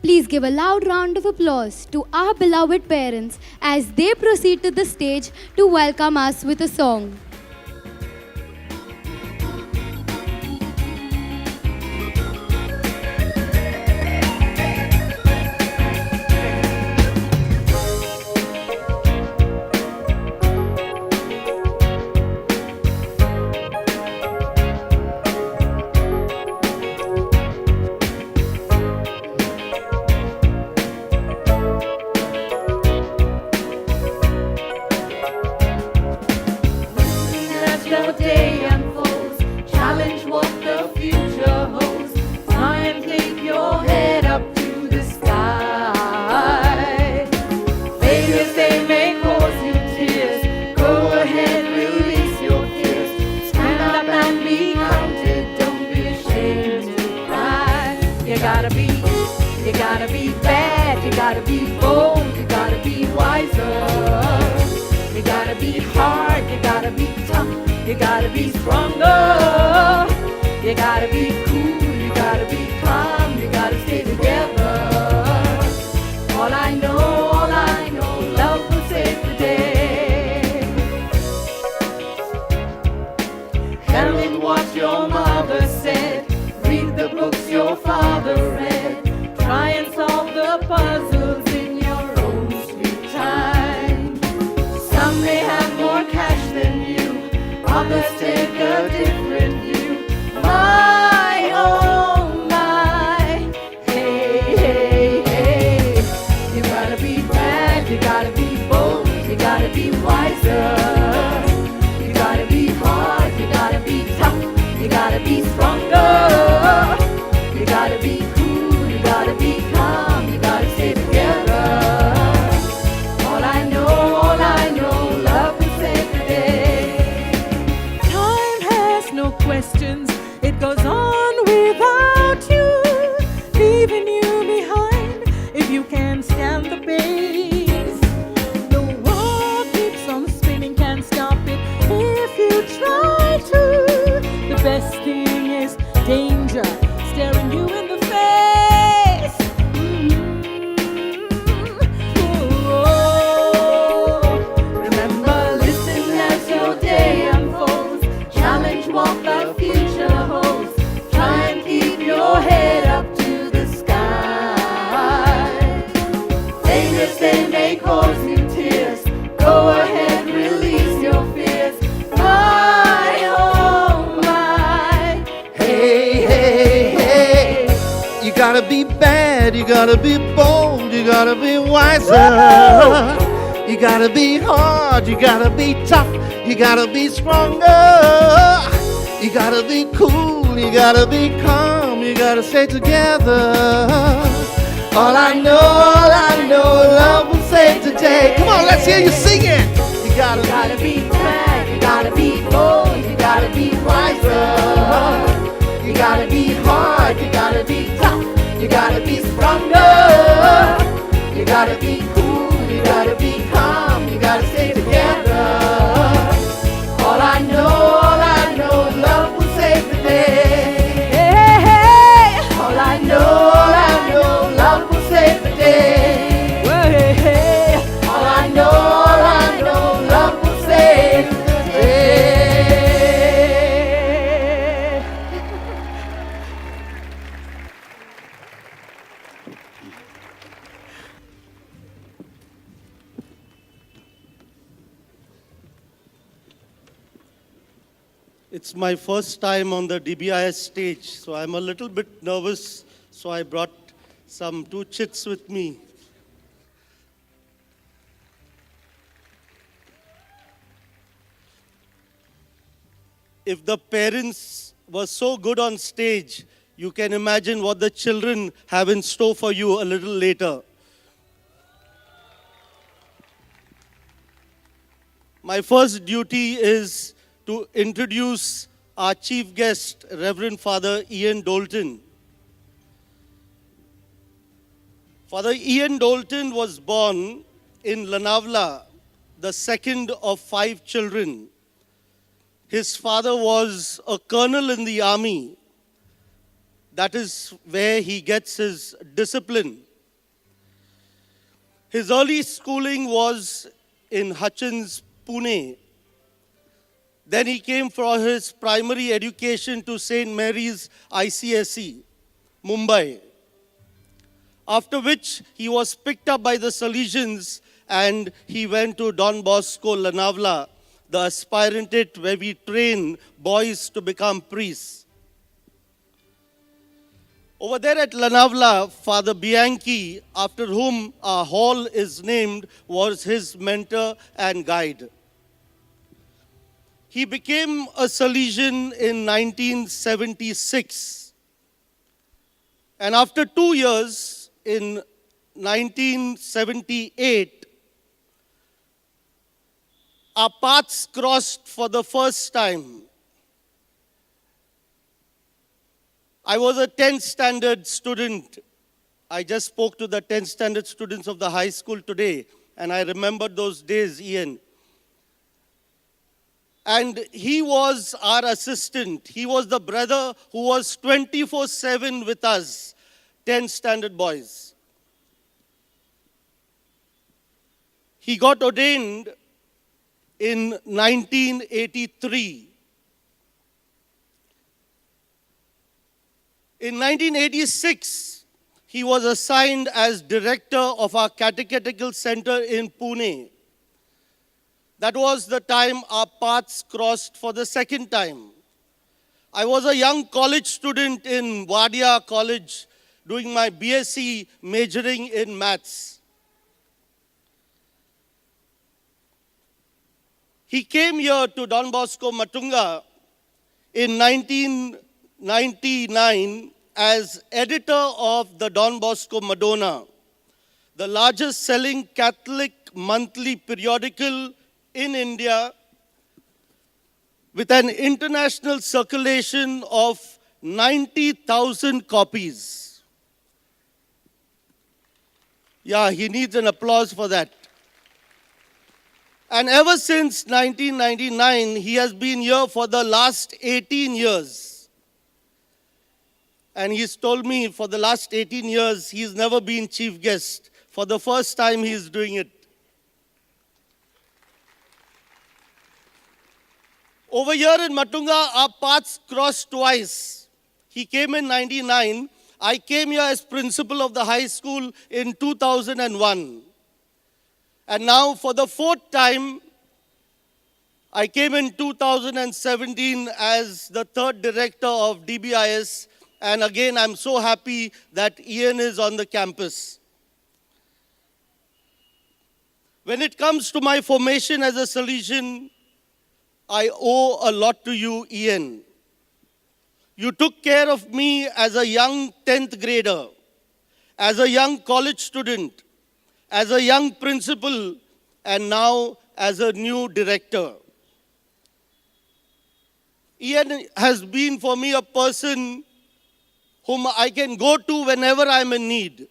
Please give a loud round of applause to our beloved parents as they proceed to the stage to welcome us with a song. As the day unfolds, challenge what the future holds. Try and take your head up to the sky. Failures, they may cause you tears. Go ahead, release your fears. Stand up and be counted. Don't be ashamed to cry. You gotta be bad. You gotta be bold. You gotta be wiser. You gotta be hard, you gotta be tough, you gotta be stronger. You gotta be cool, you gotta be calm, you gotta stay together. All I know, love will save the day. Tell it what your mother said, read the books your father read. Try and solve the puzzles in your own sweet time. Some may have more cash than you, others take a different view. My, oh my, hey, hey, hey. You gotta be bad, you gotta be bold, you gotta be wiser. You gotta be hard, you gotta be tough, you gotta be stronger. You gotta be cool, you gotta be calm, you gotta stay together. All I know, love will save the day. Time has no questions, it goes on without you, leaving you behind if you can't stand the pace. The world keeps on spinning, can't stop it if you try to. The best thing is danger staring you in the face. Remember, listen as your day unfolds. Challenge what the future holds. Try and keep your head up to the sky. Failures, they may cause you tears. Go ahead, release your fears. My, oh my, hey, hey, hey. You gotta be bad, you gotta be bold, you gotta be wiser. You gotta be hard, you gotta be tough, you gotta be stronger. You gotta be cool, you gotta be calm, you gotta stay together. All I know, love will save the day. Come on, let's hear you sing it. You gotta be bad, you gotta be bold, you gotta be wiser. You gotta be hard, you gotta be tough, you gotta be stronger. You gotta be cool, you gotta be calm, you gotta stay together. All I know, love will save the day. All I know, love will save the day. All I know, love will save the day. It's my first time on the DBIS stage, so I'm a little bit nervous, so I brought some 2 chits with me. If the parents were so good on stage, you can imagine what the children have in store for you a little later. My first duty is to introduce our chief guest, Reverend Father Ian Dolton. Father Ian Dolton was born in Lanavla, the second of 5 children. His father was a colonel in the army. That is where he gets his discipline. His early schooling was in Hutchins, Pune. Then he came for his primary education to St. Mary's ICSE, Mumbai. After which he was picked up by the Salesians and he went to Don Bosco, Lanavla, the aspiranate where we train boys to become priests. Over there at Lanavla, Father Bianchi, after whom our hall is named, was his mentor and guide. He became a Salesian in 1976. And after 2 years, in 1978, our paths crossed for the first time. I was a 10th standard student. I just spoke to the 10th standard students of the high school today, and I remembered those days, Ian. And he was our assistant. He was the brother who was 24/7 with us, 10th standard boys. He got ordained in 1983. In 1986, he was assigned as director of our catechetical center in Pune. That was the time our paths crossed for the second time. I was a young college student in Wadia College doing my BSc majoring in maths. He came here to Don Bosco, Matunga in 1999 as editor of the Don Bosco Madonna, the largest selling Catholic monthly periodical in India with an international circulation of 90,000 copies. Yeah, he needs an applause for that. And ever since 1999, he has been here for the last 18 years. And he's told me for the last 18 years, he's never been chief guest. For the first time, he's doing it. Over here in Matunga, our paths crossed twice. He came in 99. I came here as principal of the high school in 2001. And now for the fourth time, I came in 2017 as the third director of DBIS. And again, I'm so happy that Ian is on the campus. When it comes to my formation as a Salesian, I owe a lot to you, Ian. You took care of me as a young 10th grader, as a young college student, as a young principal, and now as a new director. Ian has been for me a person whom I can go to whenever I'm in need.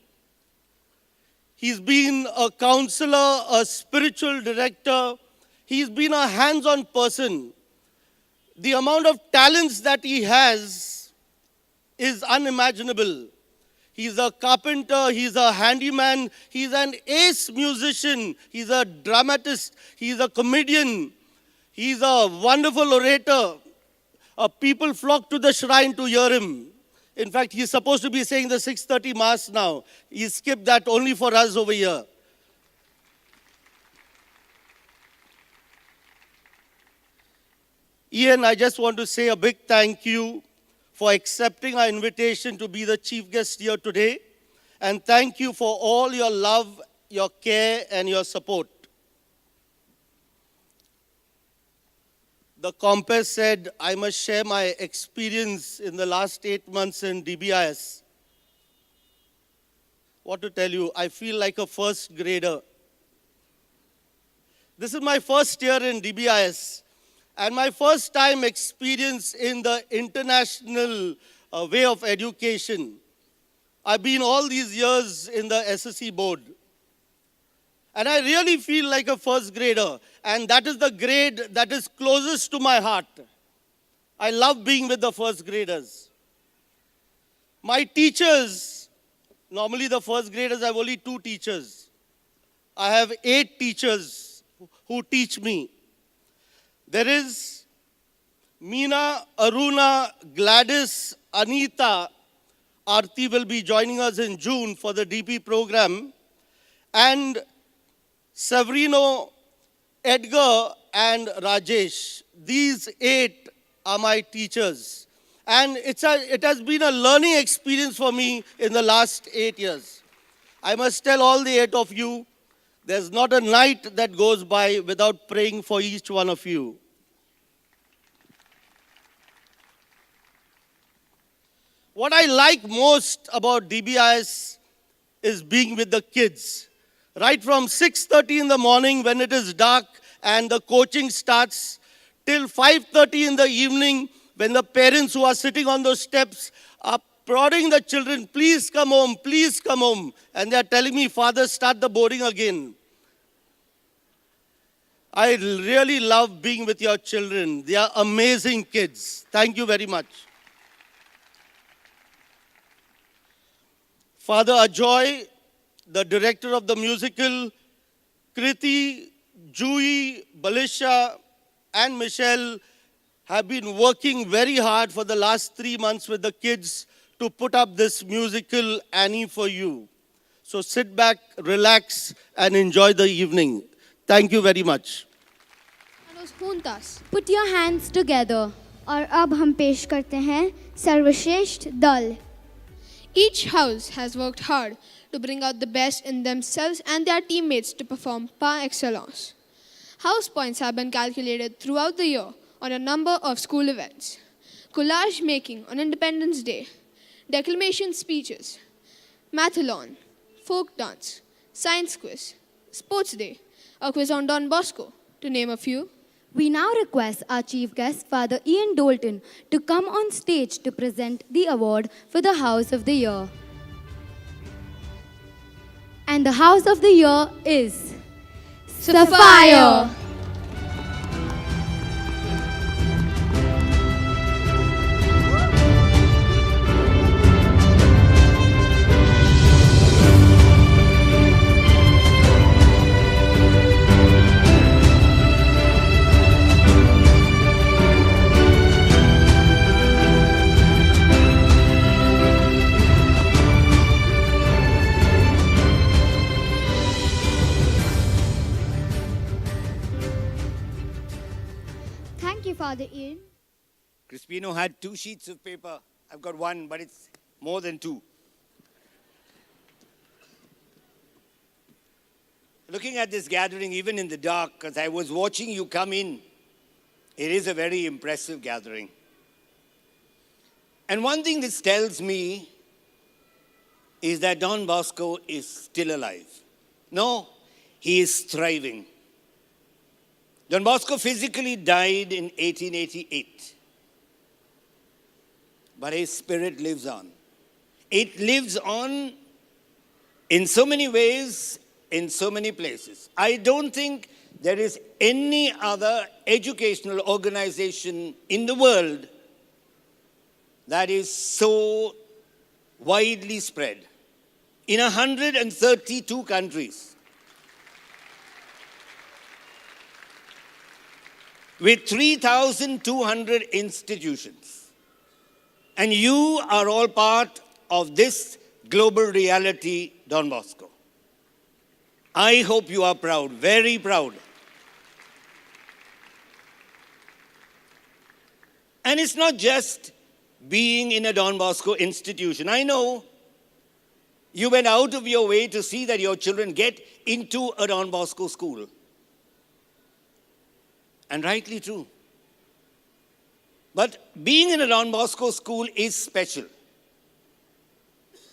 He's been a counselor, a spiritual director. He's been a hands-on person. The amount of talents that he has is unimaginable. He's a carpenter, he's a handyman, he's an ace musician, he's a dramatist, he's a comedian, he's a wonderful orator. People flock to the shrine to hear him. In fact, he's supposed to be saying the 6:30 Mass now. He skipped that only for us over here. Ian, I just want to say a big thank you for accepting our invitation to be the chief guest here today. And thank you for all your love, your care, and your support. The compass said, I must share my experience in the last 8 months in DBIS. What to tell you, I feel like a first grader. This is my first year in DBIS. And my first time experience in the international way of education. I've been all these years in the SSC board. And I really feel like a first grader. And that is the grade that is closest to my heart. I love being with the first graders. My teachers, normally the first graders have only 2 teachers. I have 8 teachers who teach me. There is Meena, Aruna, Gladys, Anita. Aarti will be joining us in June for the DP program. And Severino, Edgar, and Rajesh. These 8 are my teachers. And it has been a learning experience for me in the last 8 years. I must tell all the 8 of you, there's not a night that goes by without praying for each one of you. What I like most about DBIS is being with the kids. Right from 6:30 in the morning when it is dark and the coaching starts, till 5:30 in the evening when the parents who are sitting on those steps are prodding the children, please come home, please come home. And they are telling me, Father, start the boarding again. I really love being with your children. They are amazing kids. Thank you very much. Father Ajoy, the director of the musical, Kriti, Jui, Balisha, and Michelle have been working very hard for the last 3 months with the kids to put up this musical Annie for you. So sit back, relax, and enjoy the evening. Thank you very much. Put your hands together. और अब हम पेश करते हैं सर्वश्रेष्ठ दल. Each house has worked hard to bring out the best in themselves and their teammates to perform par excellence. House points have been calculated throughout the year on a number of school events. Collage making on Independence Day, declamation speeches, mathalon, folk dance, science quiz, sports day, a quiz on Don Bosco, to name a few. We now request our chief guest, Father Ian Dolton, to come on stage to present the award for the House of the Year. And the House of the Year is Sapphire. Thank you, Father Ian. Crispino had 2 sheets of paper. I've got 1, but it's more than 2. Looking at this gathering, even in the dark, because I was watching you come in, it is a very impressive gathering. And one thing this tells me is that Don Bosco is still alive. No, he is thriving. Don Bosco physically died in 1888. But his spirit lives on. It lives on in so many ways, in so many places. I don't think there is any other educational organization in the world that is so widely spread in 132 countries, with 3,200 institutions. And you are all part of this global reality, Don Bosco. I hope you are proud, very proud. And it's not just being in a Don Bosco institution. I know you went out of your way to see that your children get into a Don Bosco school. And rightly true. But being in a Don Bosco school is special.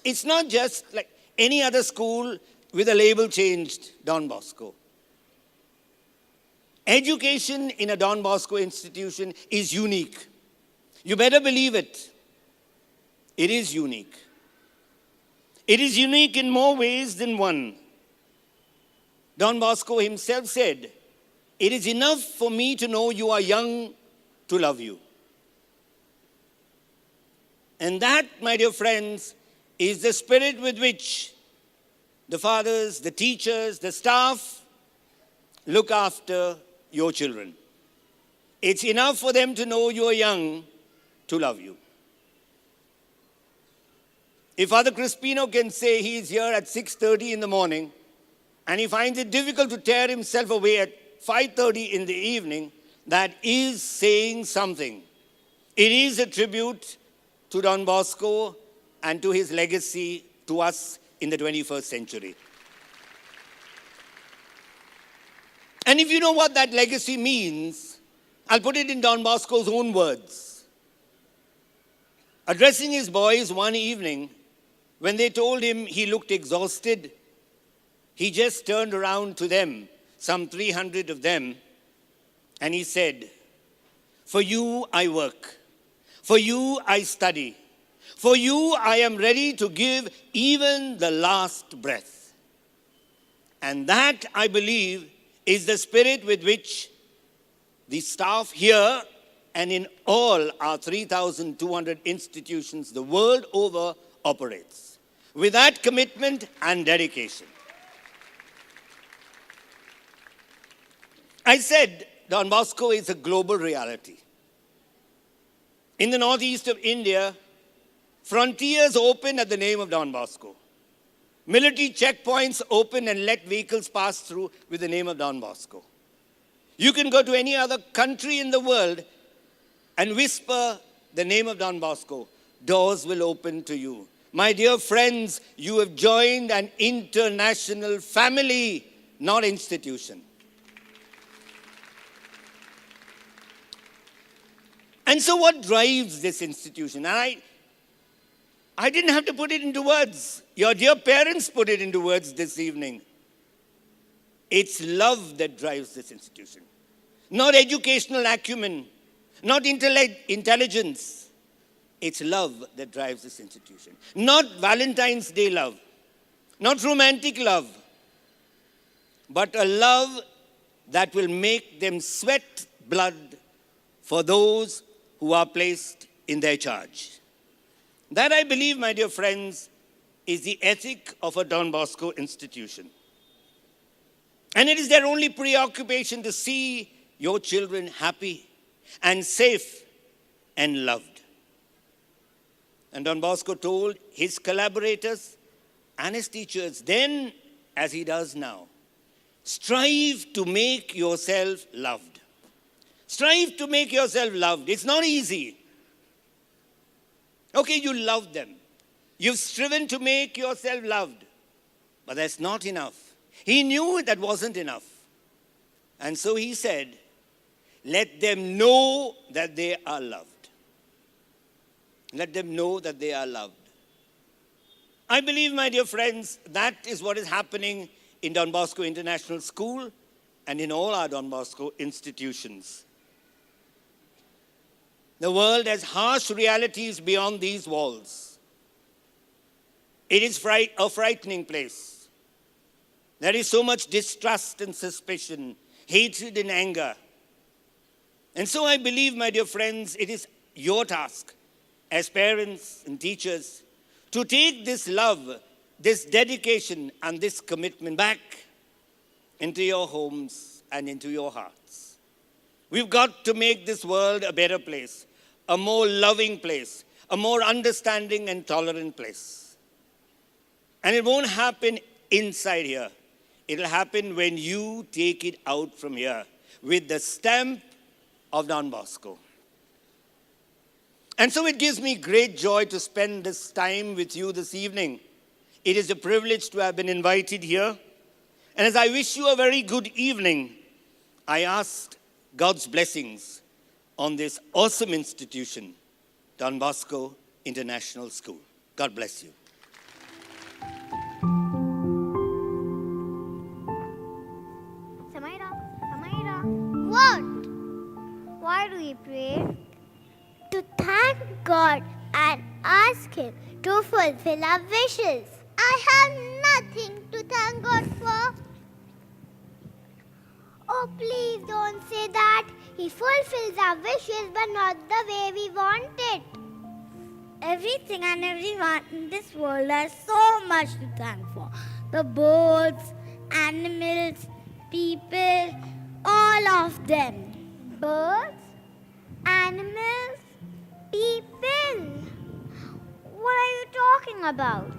It's not just like any other school with a label changed, Don Bosco. Education in a Don Bosco institution is unique. You better believe it. It is unique. It is unique in more ways than one. Don Bosco himself said, "It is enough for me to know you are young to love you." And that, my dear friends, is the spirit with which the fathers, the teachers, the staff, look after your children. It's enough for them to know you're young to love you. If Father Crispino can say he's here at 6:30 in the morning and he finds it difficult to tear himself away at 5:30 in the evening, that is saying something. It is a tribute to Don Bosco and to his legacy to us in the 21st century. And if you know what that legacy means, I'll put it in Don Bosco's own words. Addressing his boys one evening, when they told him he looked exhausted, he just turned around to them, some 300 of them, and he said, "For you I work. For you I study. For you I am ready to give even the last breath." And that, I believe, is the spirit with which the staff here and in all our 3,200 institutions the world over operates. With that commitment and dedication. I said Don Bosco is a global reality. In the northeast of India, frontiers open at the name of Don Bosco. Military checkpoints open and let vehicles pass through with the name of Don Bosco. You can go to any other country in the world and whisper the name of Don Bosco. Doors will open to you. My dear friends, you have joined an international family, not institution. And so what drives this institution? And I didn't have to put it into words. Your dear parents put it into words this evening. It's love that drives this institution. Not educational acumen, not intelligence. It's love that drives this institution. Not Valentine's Day love, not romantic love, but a love that will make them sweat blood for those who are placed in their charge. That, I believe, my dear friends, is the ethic of a Don Bosco institution. And it is their only preoccupation to see your children happy and safe and loved. And Don Bosco told his collaborators and his teachers then, as he does now, strive to make yourself loved. Strive to make yourself loved. It's not easy. Okay, you love them. You've striven to make yourself loved. But that's not enough. He knew that wasn't enough. And so he said, let them know that they are loved. Let them know that they are loved. I believe, my dear friends, that is what is happening in Don Bosco International School and in all our Don Bosco institutions. The world has harsh realities beyond these walls. It is a frightening place. There is so much distrust and suspicion, hatred and anger. And so I believe, my dear friends, it is your task as parents and teachers to take this love, this dedication, and this commitment back into your homes and into your hearts. We've got to make this world a better place, a more loving place, a more understanding and tolerant place. And it won't happen inside here. It'll happen when you take it out from here with the stamp of Don Bosco. And so it gives me great joy to spend this time with you this evening. It is a privilege to have been invited here. And as I wish you a very good evening, I ask God's blessings on this awesome institution, Don Bosco International School. God bless you. Samaira, what? Why do we pray? To thank God and ask Him to fulfill our wishes. I have nothing to thank God for. Oh, please don't say that. He fulfills our wishes, but not the way we want it. Everything and everyone in this world has so much to thank for. The birds, animals, people, all of them. Birds, animals, people. What are you talking about?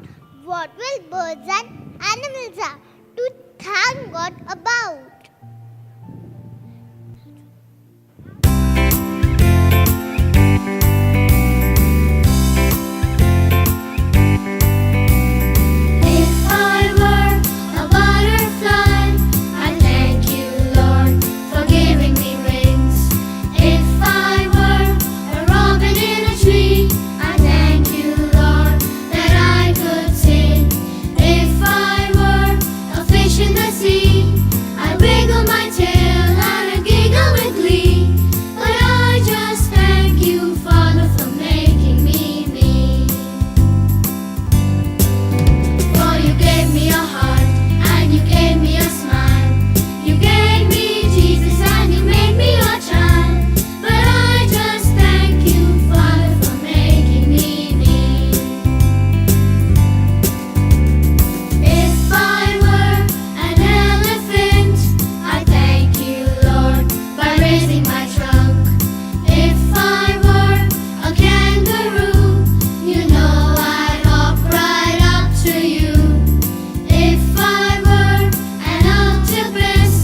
What will birds and animals have to thank God about? If I were a butterfly, I thank you, Lord, for giving me wings. If I were a robin in a tree, I thank you, Lord, that I could sing. If I were a fish in the sea, I wiggle my tail and I giggle with glee. But I just thank you, Father, for making me me. For you gave me a heart and you gave me a smile. You gave me Jesus and you made me your child. But I just thank you, Father, for making me me. If I were an elephant, I thank you, Lord, by raising my trunk. If I were a kangaroo, you know I'd hop right up to you. If I were an octopus,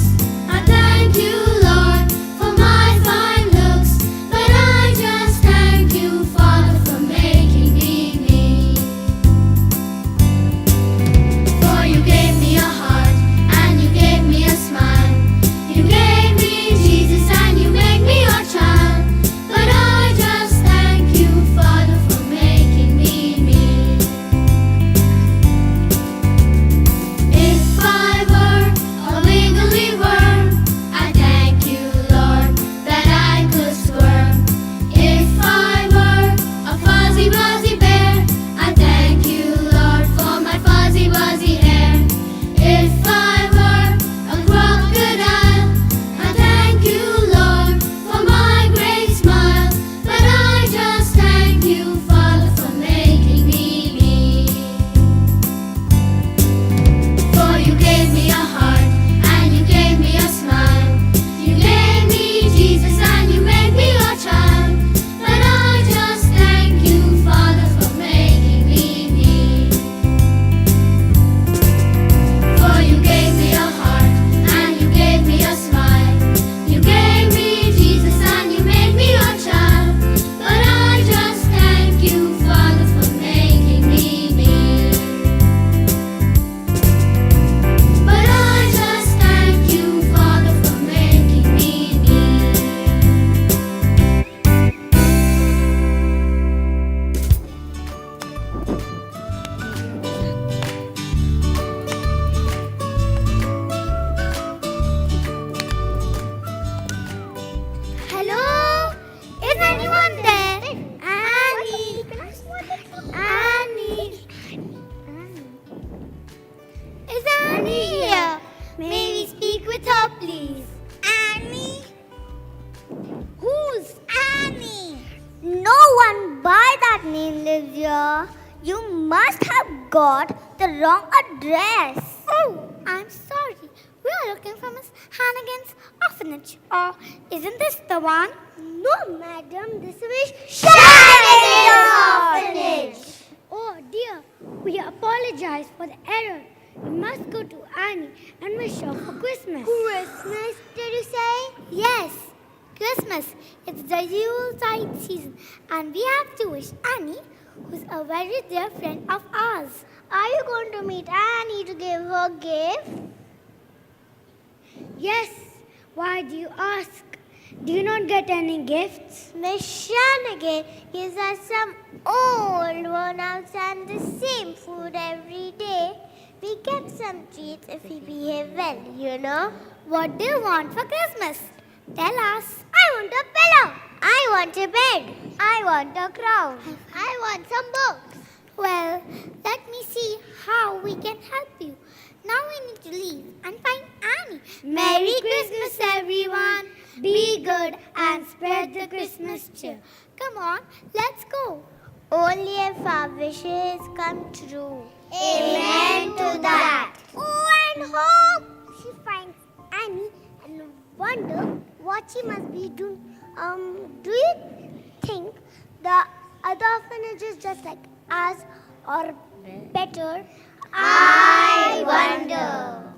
I thank you, Lord, for my fine looks. But I just thank you, Father, for making me me. For you gave me a heart and you gave me a smile. You gave me Jesus and you made me your child. But I just thank you, Father, for making me me. If I were a wiggly worm, I thank you, Lord, that I could squirm. If I were a fuzzy wuzzy bear, I thank you, Lord, for my fuzzy wuzzy hair. If I were a crocodile, I thank you, Lord, for my great smile. But I just thank you, Father, for making me me. For you gave me a heart and you gave me a smile. You gave me Jesus and you made me your child. But I just thank you, Father, for making me me. For you gave me a heart and you gave me a smile. You gave me Jesus and you made me your child. But I just thank you, Father, for making me me. But I just thank you, Father, for making me me. Hello? Is anyone there? Annie! Annie! Is Annie here? May we speak with her, please? Annie? Who's Annie? No one by that name lives here. You must have got the wrong address. Oh, I'm sorry. We are looking for Miss Hannigan's orphanage. Or isn't this the one? No, madam. This is Hannigan's orphanage. Oh dear, we apologize for the error. We must go to Annie and wish her for Christmas. Christmas, did you say? Yes, Christmas. It's the Yuletide season, and we have to wish Annie, who's a very dear friend of ours. Are you going to meet Annie to give her a gift? Yes. Why do you ask? Do you not get any gifts? Miss Shanagan gives us some old worn-outs and the same food every day. We get some treats if we behave well, you know. What do you want for Christmas? Tell us. I want a pillow. I want a bed. I want a crown. I want some books. Well, let me see how we can help you. Now we need to leave and find Annie. Merry Christmas, everyone. Be good and spread the Christmas cheer. Come on, let's go. Only if our wishes come true. Amen to that. and home. She finds Annie and wonder what she must be doing. Do you think the other orphanages just like us or better? I wonder.